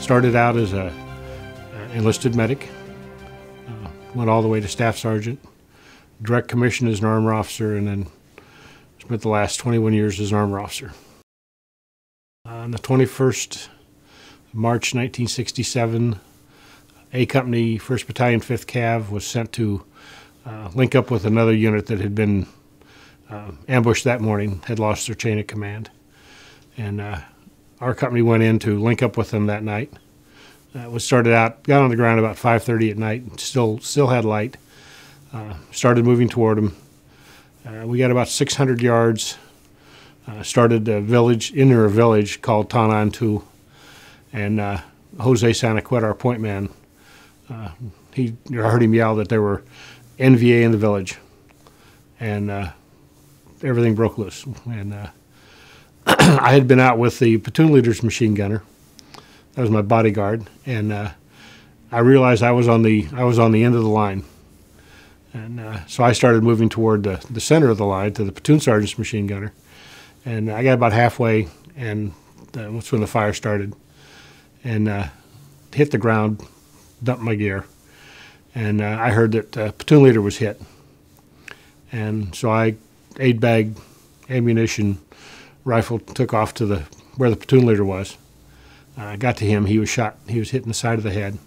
Started out as a enlisted medic, went all the way to staff sergeant, direct commission as an armor officer, and then spent the last 21 years as an armor officer. On the 21st of March 1967, A Company, 1st Battalion, 5th Cav was sent to link up with another unit that had been ambushed that morning, had lost their chain of command. And our company went in to link up with them that night. We started out, got on the ground about 5:30 at night, and still had light. Started moving toward them. We got about 600 yards. Started a village, enter a village called Tanantu, and Jose Sanaquet, our point man, he heard him yell that there were NVA in the village, and everything broke loose. And I had been out with the platoon leader's machine gunner. That was my bodyguard, and I realized I was on the end of the line, and so I started moving toward the center of the line to the platoon sergeant's machine gunner, and I got about halfway, and that's when the fire started, and hit the ground, dumped my gear, and I heard that platoon leader was hit, and so I 8-bag ammunition rifle took off to where the platoon leader was. I got to him. He was shot. He was hit in the side of the head.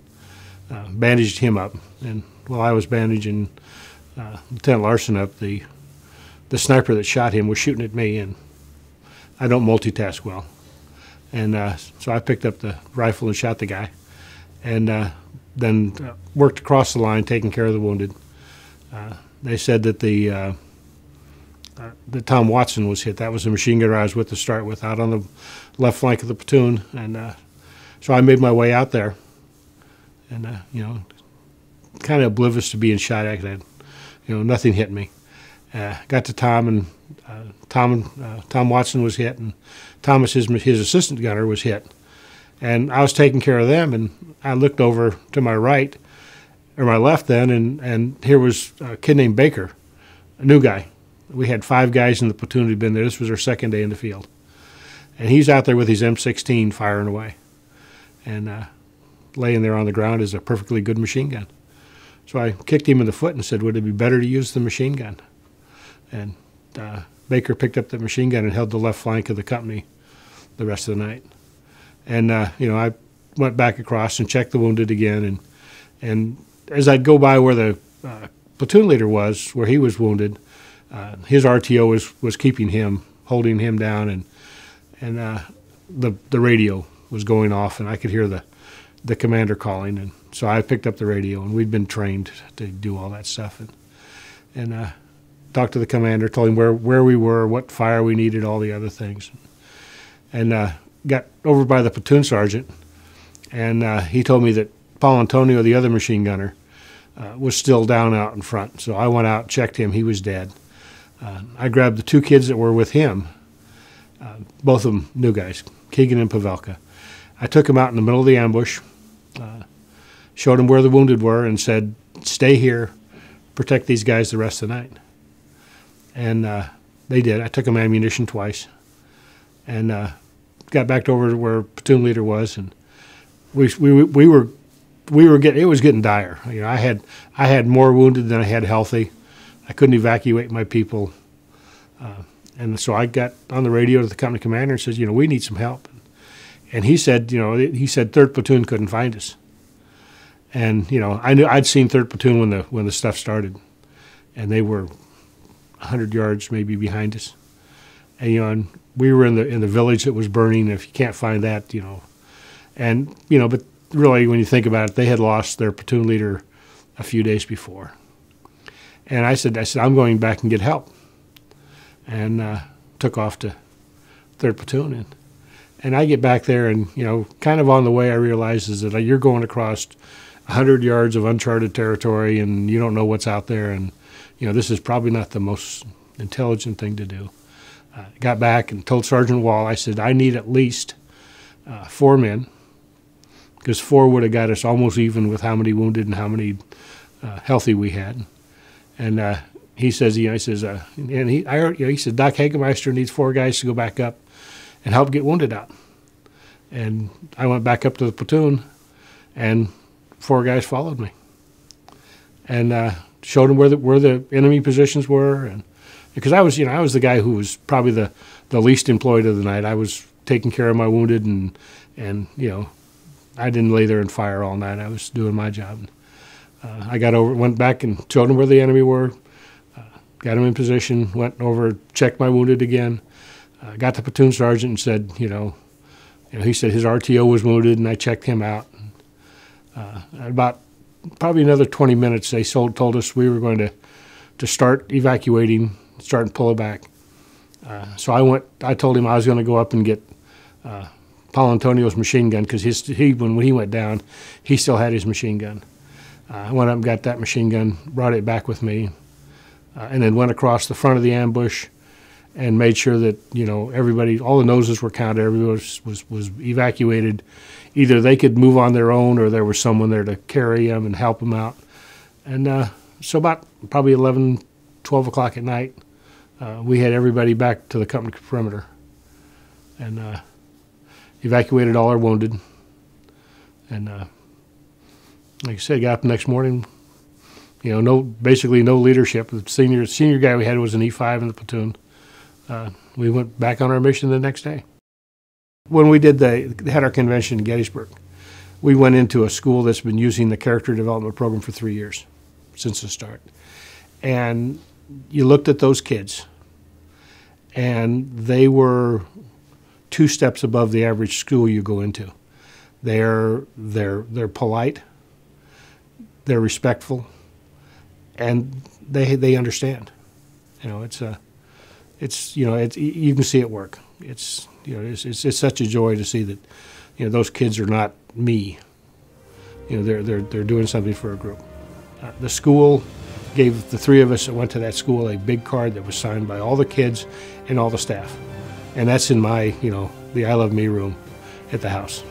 Bandaged him up, and while I was bandaging Lieutenant Larson up, the sniper that shot him was shooting at me, and I don't multitask well. And so I picked up the rifle and shot the guy, and then worked across the line taking care of the wounded. They said that that Tom Watson was hit. That was the machine gunner I was with to start with, out on the left flank of the platoon. And so I made my way out there, and kind of oblivious to being shot at. Nothing hit me. Got to Tom, and Tom Watson was hit, and Thomas, his assistant gunner, was hit. And I was taking care of them, and I looked over to my right, or my left then, and here was a kid named Baker, a new guy. We had 5 guys in the platoon who'd been there. This was our second day in the field. And he's out there with his M16 firing away. And laying there on the ground is a perfectly good machine gun. So I kicked him in the foot and said, would it be better to use the machine gun? And Baker picked up the machine gun and held the left flank of the company the rest of the night. And, I went back across and checked the wounded again. And as I'd go by where the platoon leader was, where he was wounded, his RTO was keeping him, holding him down, and the radio was going off, and I could hear the commander calling, and so I picked up the radio, and we'd been trained to do all that stuff, and talked to the commander, told him where we were, what fire we needed, all the other things, and got over by the platoon sergeant, and he told me that Paul Antonio, the other machine gunner, was still down out in front. So I went out, checked him, he was dead. I grabbed the 2 kids that were with him, both of them new guys, Keegan and Pavelka. I took them out in the middle of the ambush, showed them where the wounded were, and said, stay here, protect these guys the rest of the night. And they did. I took them ammunition twice, and got back over to where platoon leader was, and we were getting, it was getting dire. I had more wounded than I had healthy. I couldn't evacuate my people, and so I got on the radio to the company commander and says, we need some help. And he said, 3rd Platoon couldn't find us. And I knew I'd seen 3rd Platoon when the stuff started, and they were 100 yards maybe behind us. And and we were in the village that was burning. If you can't find that, and but really, when you think about it, they had lost their platoon leader a few days before. And I said, I'm going back and get help. And took off to 3rd Platoon. And I get back there, and, kind of on the way, I realize is that you're going across 100 yards of uncharted territory, and you don't know what's out there. And, this is probably not the most intelligent thing to do. Got back and told Sergeant Wall, I said, I need at least 4 men, because 4 would have got us almost even with how many wounded and how many healthy we had. And he says, he said, Doc Hagemeister needs 4 guys to go back up and help get wounded out. And I went back up to the platoon, and 4 guys followed me, and showed them where the enemy positions were. And because I was the guy who was probably the least employed of the night. I was taking care of my wounded, and I didn't lay there and fire all night. I was doing my job. I went back and showed them where the enemy were, got them in position, went over, checked my wounded again, got the platoon sergeant and said, he said his RTO was wounded, and I checked him out. About probably another 20 minutes, they told us we were going to start evacuating, start and pull it back. So I told him I was going to go up and get Paul Antonio's machine gun, because when he went down, he still had his machine gun. I went up and got that machine gun, brought it back with me, and then went across the front of the ambush and made sure that everybody, all the noses were counted, everybody was evacuated. Either they could move on their own, or there was someone there to carry them and help them out. And so about probably 11, 12 o'clock at night, we had everybody back to the company perimeter, and evacuated all our wounded. And like I said, got up the next morning. Basically no leadership. The senior guy we had was an E5 in the platoon. We went back on our mission the next day. When we had our convention in Gettysburg, we went into a school that's been using the character development program for 3 years, since the start. And you looked at those kids, and they were 2 steps above the average school you go into. They're polite, they're respectful, and they understand. You can see it work. It's such a joy to see that those kids are not me. They're doing something for a group. The school gave the 3 of us that went to that school a big card that was signed by all the kids and all the staff, and that's in my the I Love Me room at the house.